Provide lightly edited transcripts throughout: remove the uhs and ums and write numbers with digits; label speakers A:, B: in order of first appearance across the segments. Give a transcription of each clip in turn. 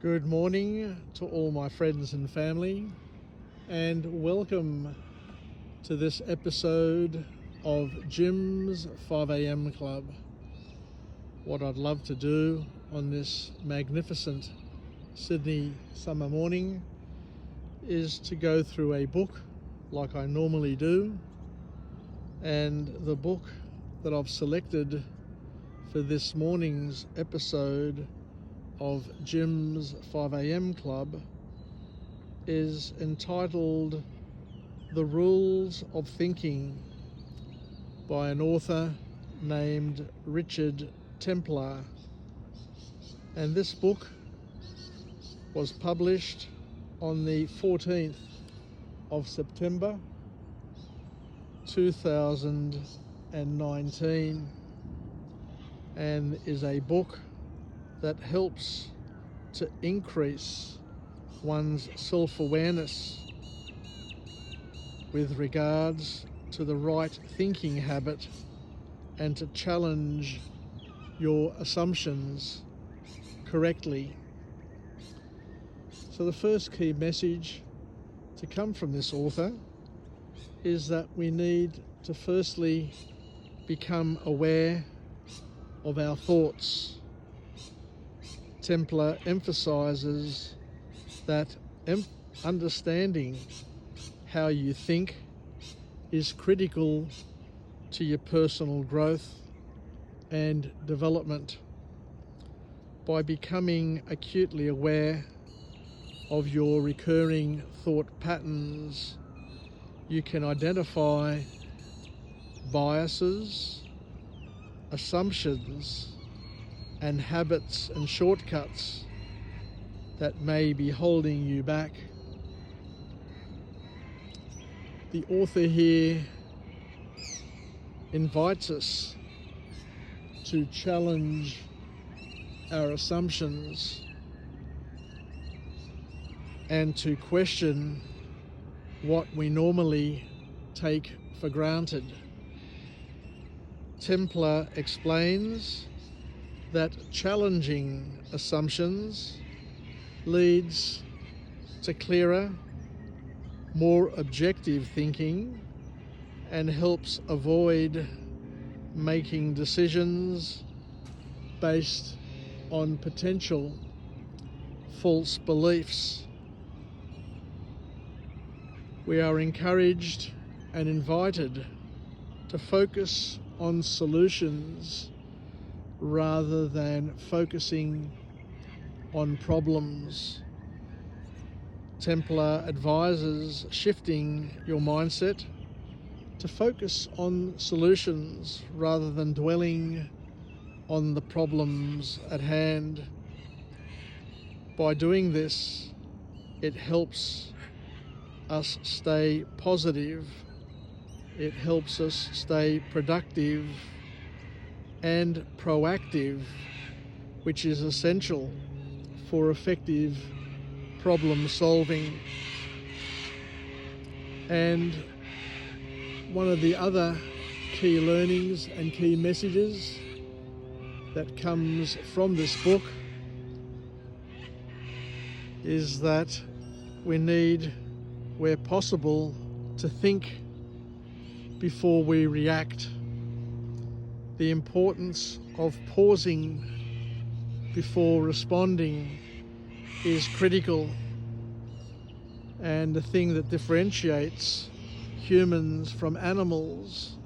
A: Good morning to all my friends and family, and welcome to this episode of Jim's 5am Club. What I'd love to do on this magnificent Sydney summer morning is to go through a book like I normally do, and the book that I've selected for this morning's episode of Jim's 5am Club is entitled The Rules of Thinking by an author named Richard Templar. And this book was published on the 14th of September 2019 and is a book that helps to increase one's self-awareness with regards to the right thinking habit and to challenge your assumptions correctly. So the first key message to come from this author is that we need to firstly become aware of our thoughts. Templar emphasizes that understanding how you think is critical to your personal growth and development. By becoming acutely aware of your recurring thought patterns, you can identify biases, assumptions, and habits and shortcuts that may be holding you back. The author here invites us to challenge our assumptions and to question what we normally take for granted. Templar explains that challenging assumptions leads to clearer, more objective thinking and helps avoid making decisions based on potential false beliefs. We are encouraged and invited to focus on solutions rather than focusing on problems. Templar advises shifting your mindset to focus on solutions rather than dwelling on the problems at hand. By doing this, it helps us stay positive, it helps us stay productive and proactive, which is essential for effective problem solving. And one of the other key learnings and key messages that comes from this book is that we need, where possible, to think before we react. The importance of pausing before responding is critical, and the thing that differentiates humans from animals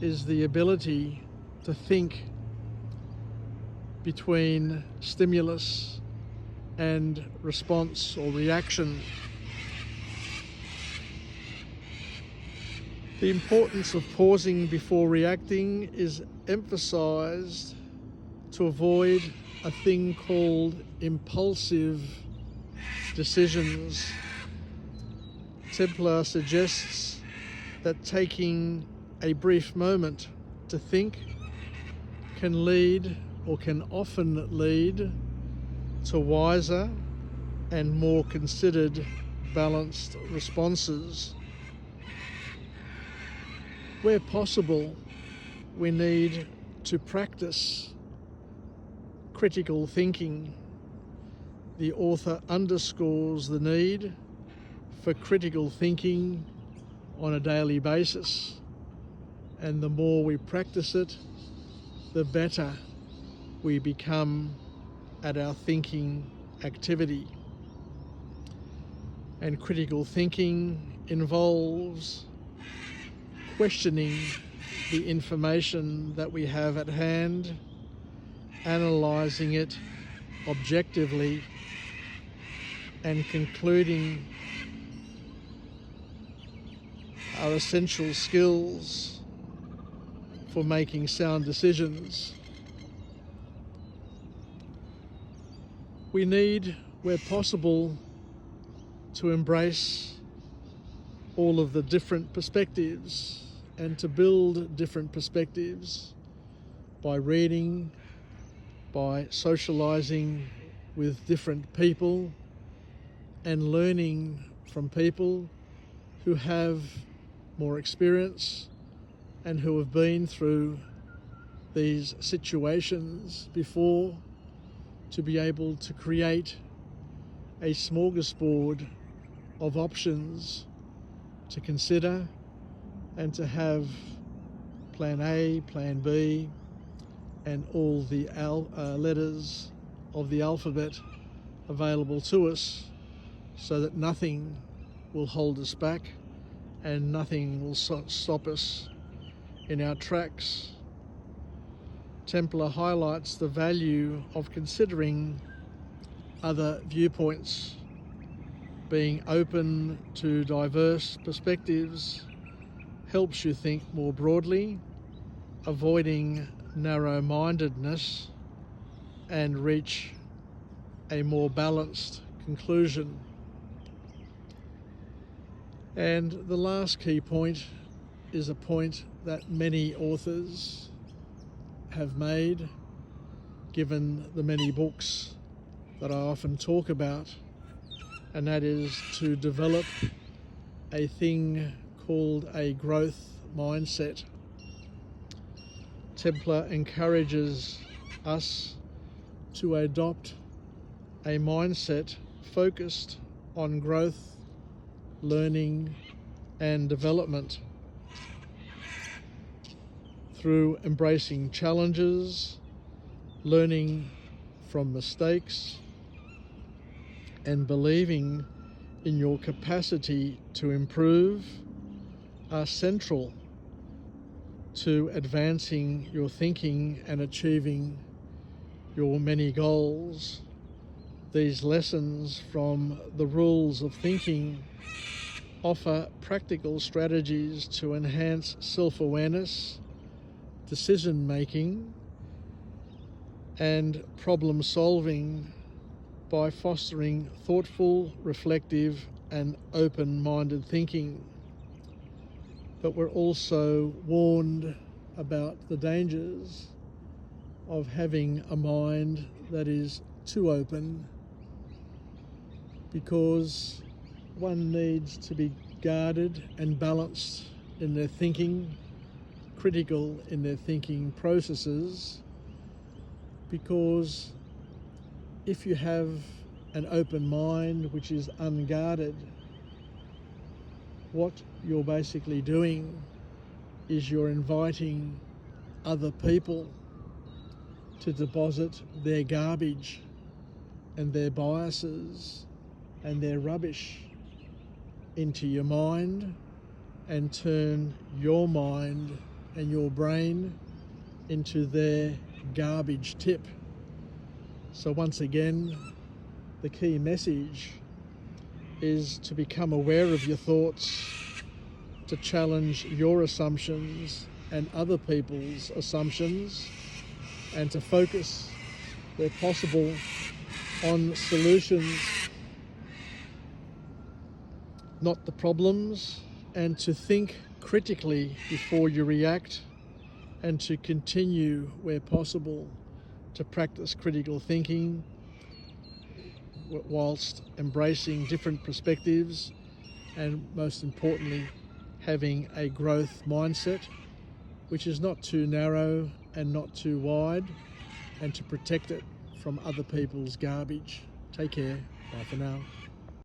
A: is the ability to think between stimulus and response or reaction. The importance of pausing before reacting is emphasized to avoid a thing called impulsive decisions. Templar suggests that taking a brief moment to think can lead, or can often lead, to wiser and more considered, balanced responses. Where possible, we need to practice critical thinking. the author underscores the need for critical thinking on a daily basis, and the more we practice it, the better we become at our thinking activity. And critical thinking involves questioning the information that we have at hand, analysing it objectively, and concluding are essential skills for making sound decisions. We need, where possible, to embrace all of the different perspectives and to build different perspectives by reading, by socialising with different people and learning from people who have more experience and who have been through these situations before, to be able to create a smorgasbord of options to consider and to have plan A, plan B, and all the letters of the alphabet available to us, so that nothing will hold us back and nothing will stop us in our tracks. Templar highlights the value of considering other viewpoints, being open to diverse perspectives helps you think more broadly, avoiding narrow-mindedness, and reach a more balanced conclusion. And the last key point is a point that many authors have made, given the many books that I often talk about, and that is to develop a thing called a growth mindset. Templar encourages us to adopt a mindset focused on growth, learning, and development through embracing challenges, learning from mistakes, and believing in your capacity to improve are central to advancing your thinking and achieving your many goals. These lessons from the rules of thinking offer practical strategies to enhance self-awareness, decision-making, and problem-solving by fostering thoughtful, reflective, and open-minded thinking. But we're also warned about the dangers of having a mind that is too open, because one needs to be guarded and balanced in their thinking, critical in their thinking processes, because if you have an open mind which is unguarded, what you're basically doing is you're inviting other people to deposit their garbage and their biases and their rubbish into your mind and turn your mind and your brain into their garbage tip. So once again, the key message is to become aware of your thoughts, to challenge your assumptions and other people's assumptions, and to focus, where possible, on solutions, not the problems, and to think critically before you react, and to continue, where possible, to practice critical thinking whilst embracing different perspectives, and most importantly, having a growth mindset which is not too narrow and not too wide, and to protect it from other people's garbage. Take care. Bye for now.